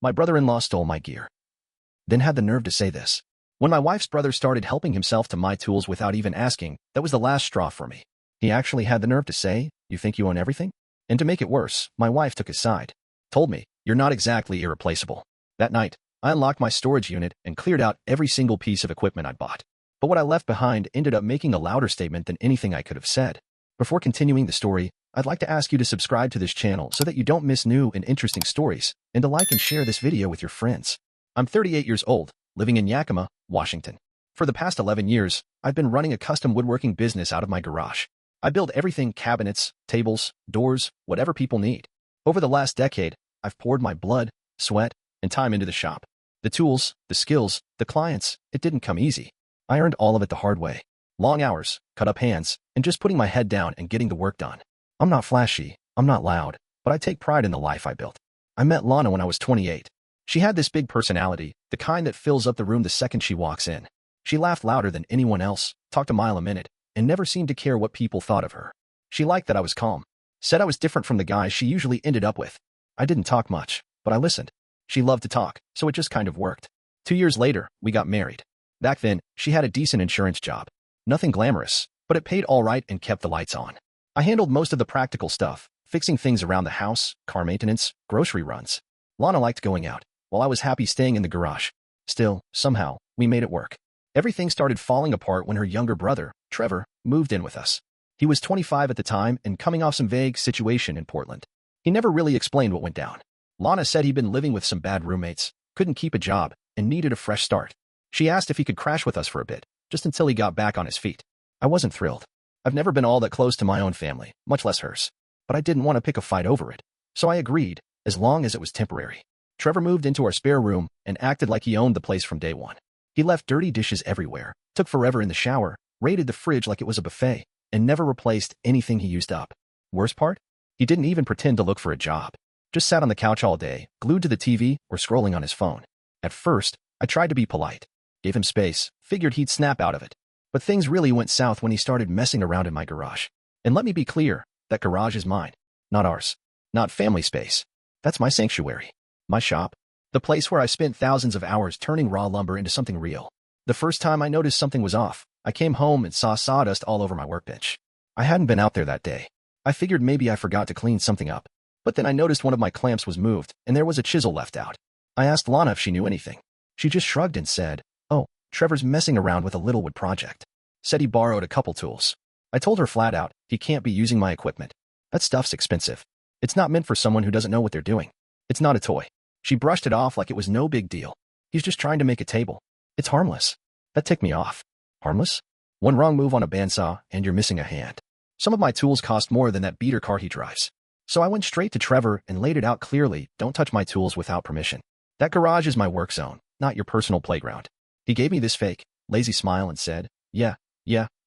My brother-in-law stole my gear. Then had the nerve to say this. When my wife's brother started helping himself to my tools without even asking, that was the last straw for me. He actually had the nerve to say, "You think you own everything?" And to make it worse, my wife took his side. Told me, "You're not exactly irreplaceable." That night, I unlocked my storage unit and cleared out every single piece of equipment I'd bought. But what I left behind ended up making a louder statement than anything I could have said. Before continuing the story, I'd like to ask you to subscribe to this channel so that you don't miss new and interesting stories, and to like and share this video with your friends. I'm 38 years old, living in Yakima, Washington. For the past 11 years, I've been running a custom woodworking business out of my garage. I build everything: cabinets, tables, doors, whatever people need. Over the last decade, I've poured my blood, sweat, and time into the shop. The tools, the skills, the clients, it didn't come easy. I earned all of it the hard way. Long hours, cut up hands, and just putting my head down and getting the work done. I'm not flashy, I'm not loud, but I take pride in the life I built. I met Lana when I was 28. She had this big personality, the kind that fills up the room the second she walks in. She laughed louder than anyone else, talked a mile a minute, and never seemed to care what people thought of her. She liked that I was calm. Said I was different from the guys she usually ended up with. I didn't talk much, but I listened. She loved to talk, so it just kind of worked. 2 years later, we got married. Back then, she had a decent insurance job. Nothing glamorous, but it paid all right and kept the lights on. I handled most of the practical stuff, fixing things around the house, car maintenance, grocery runs. Lana liked going out, while I was happy staying in the garage. Still, somehow, we made it work. Everything started falling apart when her younger brother, Trevor, moved in with us. He was 25 at the time and coming off some vague situation in Portland. He never really explained what went down. Lana said he'd been living with some bad roommates, couldn't keep a job, and needed a fresh start. She asked if he could crash with us for a bit, just until he got back on his feet. I wasn't thrilled. I've never been all that close to my own family, much less hers. But I didn't want to pick a fight over it. So I agreed, as long as it was temporary. Trevor moved into our spare room and acted like he owned the place from day one. He left dirty dishes everywhere, took forever in the shower, raided the fridge like it was a buffet, and never replaced anything he used up. Worst part? He didn't even pretend to look for a job. Just sat on the couch all day, glued to the TV or scrolling on his phone. At first, I tried to be polite. Gave him space, figured he'd snap out of it. But things really went south when he started messing around in my garage. And let me be clear, that garage is mine, not ours. Not family space. That's my sanctuary. My shop. The place where I spent thousands of hours turning raw lumber into something real. The first time I noticed something was off, I came home and saw sawdust all over my workbench. I hadn't been out there that day. I figured maybe I forgot to clean something up. But then I noticed one of my clamps was moved, and there was a chisel left out. I asked Lana if she knew anything. She just shrugged and said, "Oh, Trevor's messing around with a little wood project." Said he borrowed a couple tools. I told her flat out, he can't be using my equipment. That stuff's expensive. It's not meant for someone who doesn't know what they're doing. It's not a toy. She brushed it off like it was no big deal. He's just trying to make a table. It's harmless. That ticked me off. Harmless? One wrong move on a bandsaw, and you're missing a hand. Some of my tools cost more than that beater car he drives. So I went straight to Trevor and laid it out clearly: don't touch my tools without permission. That garage is my work zone, not your personal playground. He gave me this fake, lazy smile and said, yeah,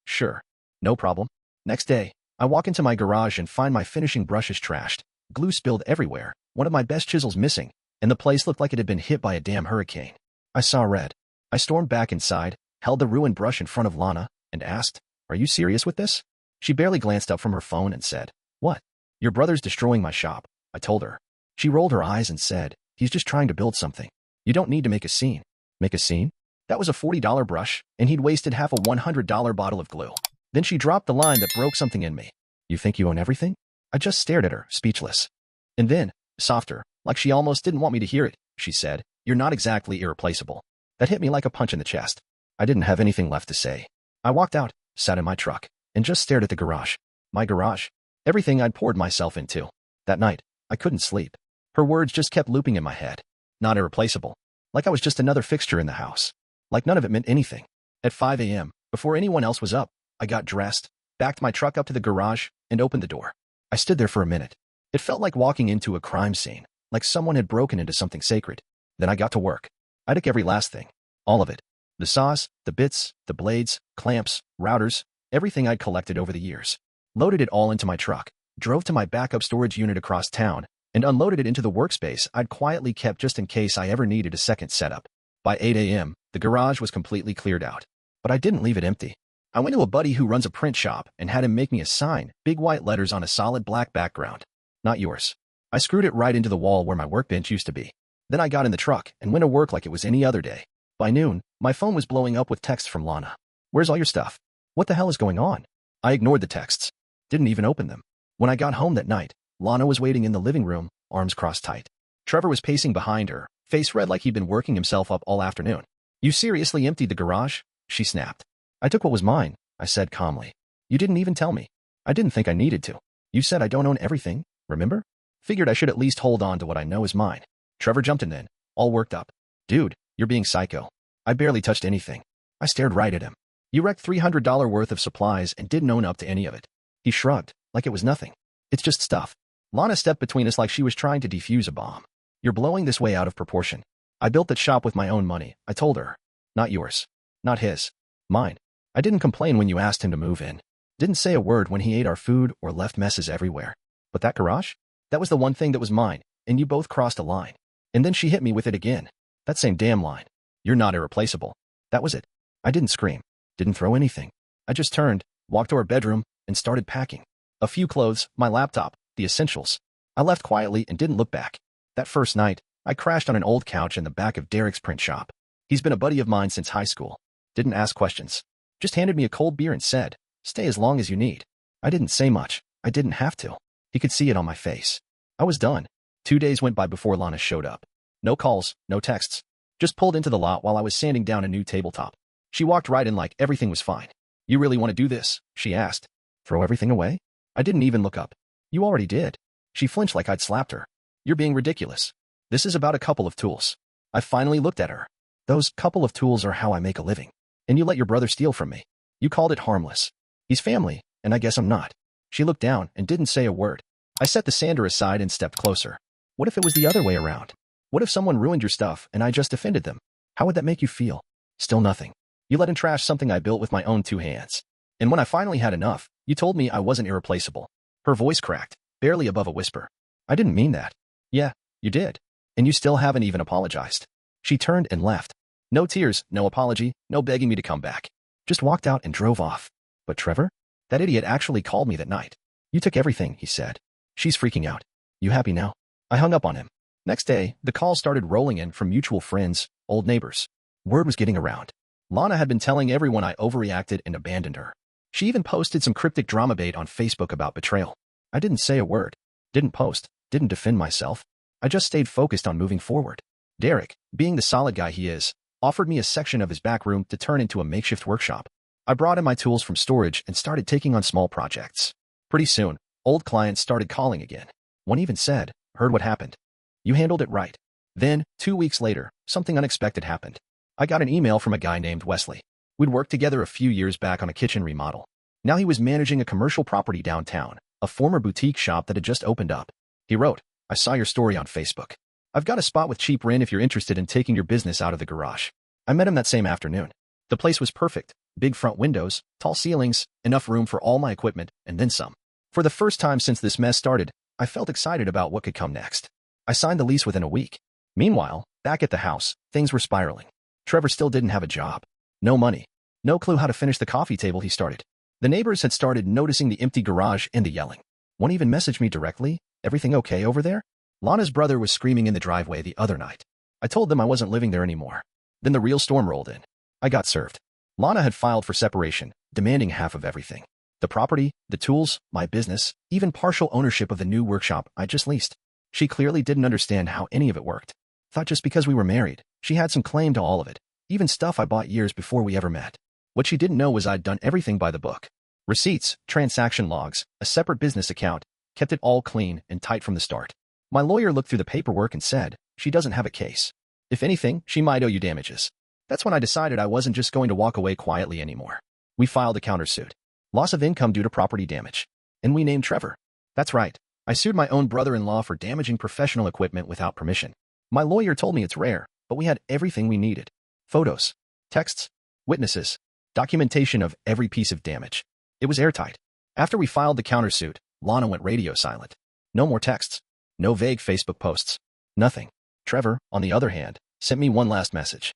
sure. No problem. Next day, I walk into my garage and find my finishing brushes trashed, glue spilled everywhere, one of my best chisels missing, and the place looked like it had been hit by a damn hurricane. I saw red. I stormed back inside, held the ruined brush in front of Lana, and asked, "Are you serious with this?" She barely glanced up from her phone and said, "What?" "Your brother's destroying my shop," I told her. She rolled her eyes and said, "He's just trying to build something. You don't need to make a scene." Make a scene? That was a $40 brush, and he'd wasted half a $100 bottle of glue. Then she dropped the line that broke something in me. "You think you own everything?" I just stared at her, speechless. And then, softer, like she almost didn't want me to hear it, she said, "You're not exactly irreplaceable." That hit me like a punch in the chest. I didn't have anything left to say. I walked out, sat in my truck, and just stared at the garage. My garage. Everything I'd poured myself into. That night, I couldn't sleep. Her words just kept looping in my head. Not irreplaceable. Like I was just another fixture in the house. Like none of it meant anything. At 5 a.m., before anyone else was up, I got dressed, backed my truck up to the garage, and opened the door. I stood there for a minute. It felt like walking into a crime scene, like someone had broken into something sacred. Then I got to work. I took every last thing. All of it. The saws, the bits, the blades, clamps, routers, everything I'd collected over the years. Loaded it all into my truck, drove to my backup storage unit across town, and unloaded it into the workspace I'd quietly kept just in case I ever needed a second setup. By 8 a.m., the garage was completely cleared out. But I didn't leave it empty. I went to a buddy who runs a print shop and had him make me a sign, big white letters on a solid black background. "Not yours." I screwed it right into the wall where my workbench used to be. Then I got in the truck and went to work like it was any other day. By noon, my phone was blowing up with texts from Lana. Where's all your stuff? What the hell is going on? I ignored the texts. Didn't even open them. When I got home that night, Lana was waiting in the living room, arms crossed tight. Trevor was pacing behind her, face red like he'd been working himself up all afternoon. You seriously emptied the garage? She snapped. I took what was mine, I said calmly. You didn't even tell me. I didn't think I needed to. You said I don't own everything, remember? Figured I should at least hold on to what I know is mine. Trevor jumped in then, all worked up. Dude, you're being psycho. I barely touched anything. I stared right at him. You wrecked $300 worth of supplies and didn't own up to any of it. He shrugged, like it was nothing. It's just stuff. Lana stepped between us like she was trying to defuse a bomb. You're blowing this way out of proportion. I built that shop with my own money, I told her. Not yours. Not his. Mine. I didn't complain when you asked him to move in. Didn't say a word when he ate our food or left messes everywhere. But that garage? That was the one thing that was mine, and you both crossed a line. And then she hit me with it again. That same damn line. You're not irreplaceable. That was it. I didn't scream. Didn't throw anything. I just turned, walked to our bedroom, and started packing. A few clothes, my laptop, the essentials. I left quietly and didn't look back. That first night, I crashed on an old couch in the back of Derek's print shop. He's been a buddy of mine since high school. Didn't ask questions. Just handed me a cold beer and said, stay as long as you need. I didn't say much. I didn't have to. He could see it on my face. I was done. 2 days went by before Lana showed up. No calls, no texts. Just pulled into the lot while I was sanding down a new tabletop. She walked right in like everything was fine. You really want to do this? She asked. Throw everything away? I didn't even look up. You already did. She flinched like I'd slapped her. You're being ridiculous. This is about a couple of tools. I finally looked at her. Those couple of tools are how I make a living. And you let your brother steal from me. You called it harmless. He's family, and I guess I'm not. She looked down and didn't say a word. I set the sander aside and stepped closer. What if it was the other way around? What if someone ruined your stuff and I just defended them? How would that make you feel? Still nothing. You let him trash something I built with my own 2 hands. And when I finally had enough, you told me I wasn't irreplaceable. Her voice cracked, barely above a whisper. I didn't mean that. Yeah, you did. And you still haven't even apologized. She turned and left. No tears, no apology, no begging me to come back. Just walked out and drove off. But Trevor? That idiot actually called me that night. You took everything, he said. She's freaking out. You happy now? I hung up on him. Next day, the calls started rolling in from mutual friends, old neighbors. Word was getting around. Lana had been telling everyone I overreacted and abandoned her. She even posted some cryptic drama bait on Facebook about betrayal. I didn't say a word. Didn't post. Didn't defend myself. I just stayed focused on moving forward. Derek, being the solid guy he is, offered me a section of his back room to turn into a makeshift workshop. I brought in my tools from storage and started taking on small projects. Pretty soon, old clients started calling again. One even said, heard what happened. You handled it right. Then, 2 weeks later, something unexpected happened. I got an email from a guy named Wesley. We'd worked together a few years back on a kitchen remodel. Now he was managing a commercial property downtown, a former boutique shop that had just opened up. He wrote, I saw your story on Facebook. I've got a spot with cheap rent if you're interested in taking your business out of the garage. I met him that same afternoon. The place was perfect. Big front windows, tall ceilings, enough room for all my equipment, and then some. For the first time since this mess started, I felt excited about what could come next. I signed the lease within a week. Meanwhile, back at the house, things were spiraling. Trevor still didn't have a job. No money. No clue how to finish the coffee table he started. The neighbors had started noticing the empty garage and the yelling. One even messaged me directly, everything okay over there? Lana's brother was screaming in the driveway the other night. I told them I wasn't living there anymore. Then the real storm rolled in. I got served. Lana had filed for separation, demanding half of everything. The property, the tools, my business, even partial ownership of the new workshop I just leased. She clearly didn't understand how any of it worked. Thought just because we were married, she had some claim to all of it, even stuff I bought years before we ever met. What she didn't know was I'd done everything by the book. Receipts, transaction logs, a separate business account, kept it all clean and tight from the start. My lawyer looked through the paperwork and said, she doesn't have a case. If anything, she might owe you damages. That's when I decided I wasn't just going to walk away quietly anymore. We filed a countersuit. Loss of income due to property damage. And we named Trevor. That's right. I sued my own brother-in-law for damaging professional equipment without permission. My lawyer told me it's rare, but we had everything we needed. Photos, texts, witnesses, documentation of every piece of damage. It was airtight. After we filed the countersuit, Lana went radio silent. No more texts. No vague Facebook posts. Nothing. Trevor, on the other hand, sent me one last message.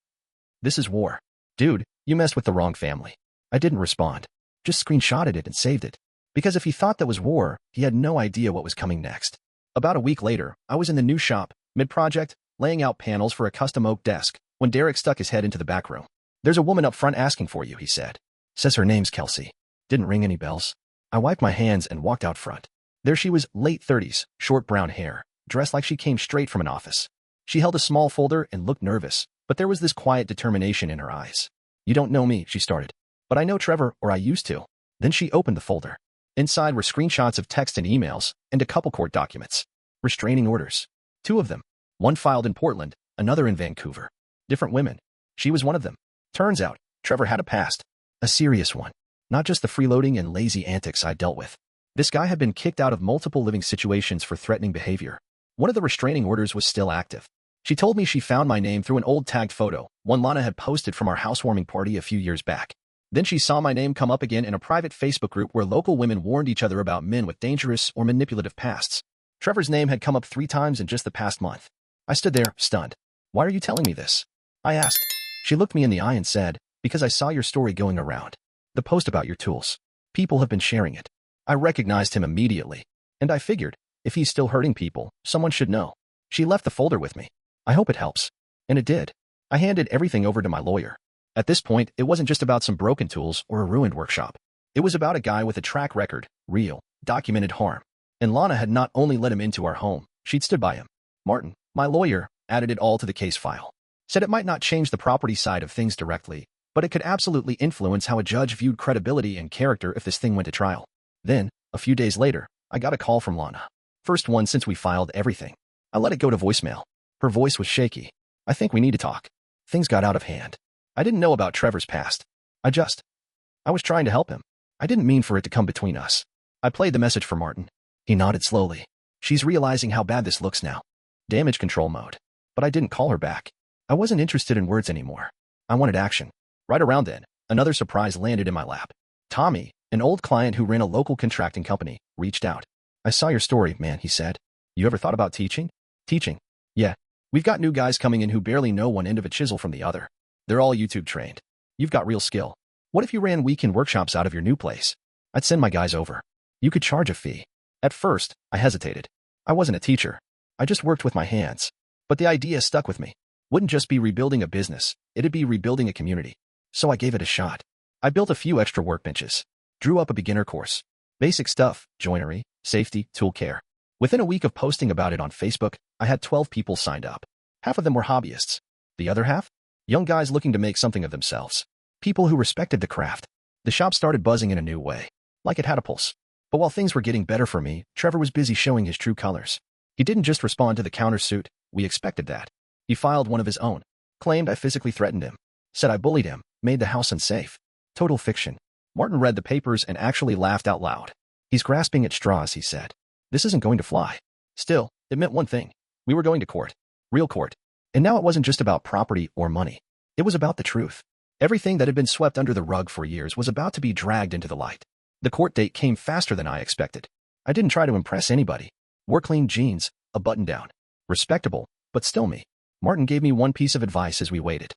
This is war. Dude, you messed with the wrong family. I didn't respond. Just screenshotted it and saved it. Because if he thought that was war, he had no idea what was coming next. About a week later, I was in the new shop, mid-project, laying out panels for a custom oak desk, when Derek stuck his head into the back room. "There's a woman up front asking for you," he said. "Says her name's Kelsey." Didn't ring any bells. I wiped my hands and walked out front. There she was, late 30s, short brown hair, dressed like she came straight from an office. She held a small folder and looked nervous, but there was this quiet determination in her eyes. "You don't know me," she started. "But I know Trevor, or I used to." Then she opened the folder. Inside were screenshots of text and emails, and a couple court documents. Restraining orders. 2 of them. One filed in Portland, another in Vancouver. Different women. She was one of them. Turns out, Trevor had a past. A serious one. Not just the freeloading and lazy antics I dealt with. This guy had been kicked out of multiple living situations for threatening behavior. One of the restraining orders was still active. She told me she found my name through an old tagged photo, one Lana had posted from our housewarming party a few years back. Then she saw my name come up again in a private Facebook group where local women warned each other about men with dangerous or manipulative pasts. Trevor's name had come up 3 times in just the past month. I stood there, stunned. "Why are you telling me this?" I asked. She looked me in the eye and said, "Because I saw your story going around. The post about your tools. People have been sharing it." I recognized him immediately. And I figured, if he's still hurting people, someone should know. She left the folder with me. "I hope it helps." And it did. I handed everything over to my lawyer. At this point, it wasn't just about some broken tools or a ruined workshop. It was about a guy with a track record, real, documented harm. And Lana had not only let him into our home, she'd stood by him. Martin, my lawyer, added it all to the case file. Said it might not change the property side of things directly, but it could absolutely influence how a judge viewed credibility and character if this thing went to trial. Then, a few days later, I got a call from Lana. First one since we filed everything. I let it go to voicemail. Her voice was shaky. "I think we need to talk. Things got out of hand." I didn't know about Trevor's past. I was trying to help him. I didn't mean for it to come between us. I played the message for Martin. He nodded slowly. "She's realizing how bad this looks now. Damage control mode." But I didn't call her back. I wasn't interested in words anymore. I wanted action. Right around then, another surprise landed in my lap. Tommy, an old client who ran a local contracting company, reached out. "I saw your story, man," he said. "You ever thought about teaching?" "Teaching? Yeah. We've got new guys coming in who barely know one end of a chisel from the other. They're all YouTube trained. You've got real skill. What if you ran weekend workshops out of your new place? I'd send my guys over. You could charge a fee." At first, I hesitated. I wasn't a teacher. I just worked with my hands. But the idea stuck with me. Wouldn't just be rebuilding a business, it'd be rebuilding a community. So I gave it a shot. I built a few extra workbenches. Drew up a beginner course. Basic stuff, joinery, safety, tool care. Within a week of posting about it on Facebook, I had 12 people signed up. Half of them were hobbyists. The other half? Young guys looking to make something of themselves. People who respected the craft. The shop started buzzing in a new way. Like it had a pulse. But while things were getting better for me, Trevor was busy showing his true colors. He didn't just respond to the countersuit. We expected that. He filed one of his own. Claimed I physically threatened him. Said I bullied him, made the house unsafe. Total fiction. Martin read the papers and actually laughed out loud. "He's grasping at straws," he said. "This isn't going to fly." Still, it meant one thing. We were going to court. Real court. And now it wasn't just about property or money. It was about the truth. Everything that had been swept under the rug for years was about to be dragged into the light. The court date came faster than I expected. I didn't try to impress anybody. Wore clean jeans, a button-down. Respectable, but still me. Martin gave me one piece of advice as we waited.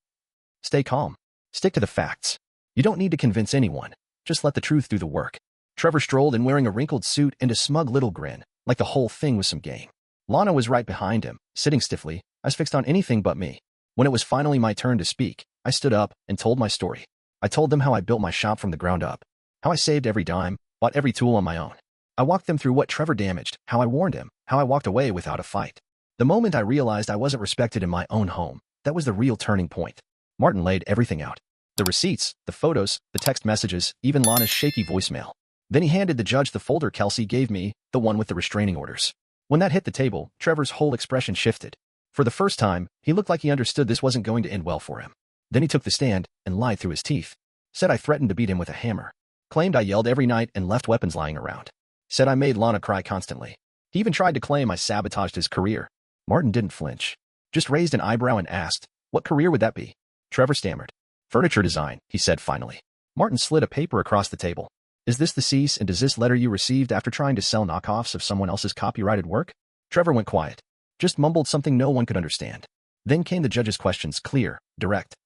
Stay calm. Stick to the facts. You don't need to convince anyone. Just let the truth do the work. Trevor strolled in wearing a wrinkled suit and a smug little grin, like the whole thing was some game. Lana was right behind him, sitting stiffly, eyes fixed on anything but me. When it was finally my turn to speak, I stood up and told my story. I told them how I built my shop from the ground up, how I saved every dime, bought every tool on my own. I walked them through what Trevor damaged, how I warned him, how I walked away without a fight. The moment I realized I wasn't respected in my own home, that was the real turning point. Martin laid everything out. The receipts, the photos, the text messages, even Lana's shaky voicemail. Then he handed the judge the folder Kelsey gave me, the one with the restraining orders. When that hit the table, Trevor's whole expression shifted. For the first time, he looked like he understood this wasn't going to end well for him. Then he took the stand and lied through his teeth. Said I threatened to beat him with a hammer. Claimed I yelled every night and left weapons lying around. Said I made Lana cry constantly. He even tried to claim I sabotaged his career. Martin didn't flinch. Just raised an eyebrow and asked, "What career would that be?" Trevor stammered. "Furniture design," he said finally. Martin slid a paper across the table. "Is this the cease and desist letter you received after trying to sell knockoffs of someone else's copyrighted work?" Trevor went quiet. Just mumbled something no one could understand. Then came the judge's questions, clear, direct.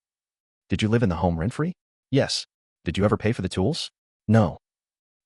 "Did you live in the home rent-free?" "Yes." "Did you ever pay for the tools?" "No."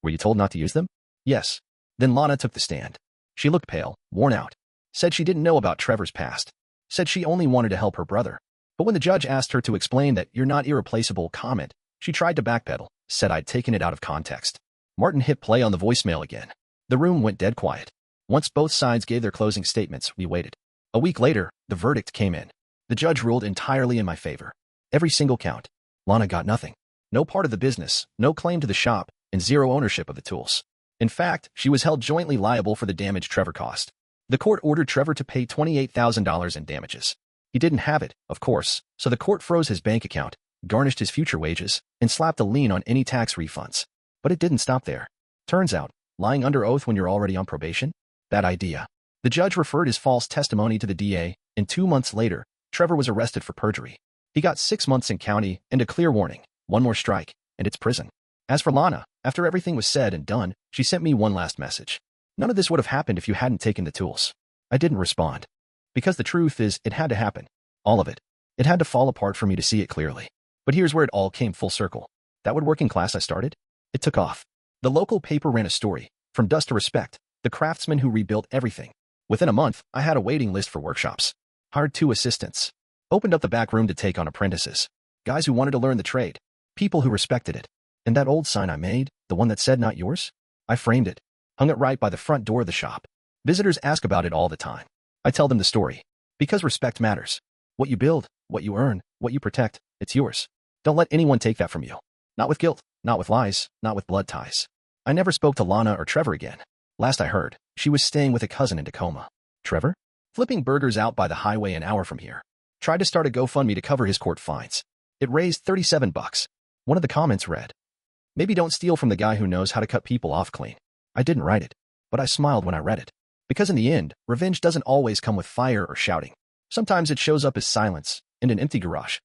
"Were you told not to use them?" "Yes." Then Lana took the stand. She looked pale, worn out. Said she didn't know about Trevor's past. said she only wanted to help her brother. But when the judge asked her to explain that "you're not irreplaceable" comment, she tried to backpedal, said I'd taken it out of context. Martin hit play on the voicemail again. The room went dead quiet. Once both sides gave their closing statements, we waited. A week later, the verdict came in. The judge ruled entirely in my favor. Every single count. Lana got nothing. No part of the business, no claim to the shop, and zero ownership of the tools. In fact, she was held jointly liable for the damage Trevor caused. The court ordered Trevor to pay $28,000 in damages. He didn't have it, of course, so the court froze his bank account, garnished his future wages, and slapped a lien on any tax refunds. But it didn't stop there. Turns out, lying under oath when you're already on probation? Bad idea. The judge referred his false testimony to the DA, and 2 months later, Trevor was arrested for perjury. He got 6 months in county and a clear warning, one more strike, and it's prison. As for Lana, after everything was said and done, she sent me one last message. None of this would have happened if you hadn't taken the tools. I didn't respond. Because the truth is, it had to happen. All of it. It had to fall apart for me to see it clearly. But here's where it all came full circle. That woodworking class I started? It took off. The local paper ran a story, From Dust to Respect, the craftsman who rebuilt everything. Within a month, I had a waiting list for workshops. Hired 2 assistants. Opened up the back room to take on apprentices. Guys who wanted to learn the trade. People who respected it. And that old sign I made, the one that said "not yours"? I framed it. Hung it right by the front door of the shop. Visitors ask about it all the time. I tell them the story. Because respect matters. What you build, what you earn, what you protect, it's yours. Don't let anyone take that from you. Not with guilt, not with lies, not with blood ties. I never spoke to Lana or Trevor again. Last I heard, she was staying with a cousin in Tacoma. Trevor? Flipping burgers out by the highway an hour from here. Tried to start a GoFundMe to cover his court fines. It raised $37. One of the comments read, "Maybe don't steal from the guy who knows how to cut people off clean." I didn't write it, but I smiled when I read it. Because in the end, revenge doesn't always come with fire or shouting. Sometimes it shows up as silence and an empty garage.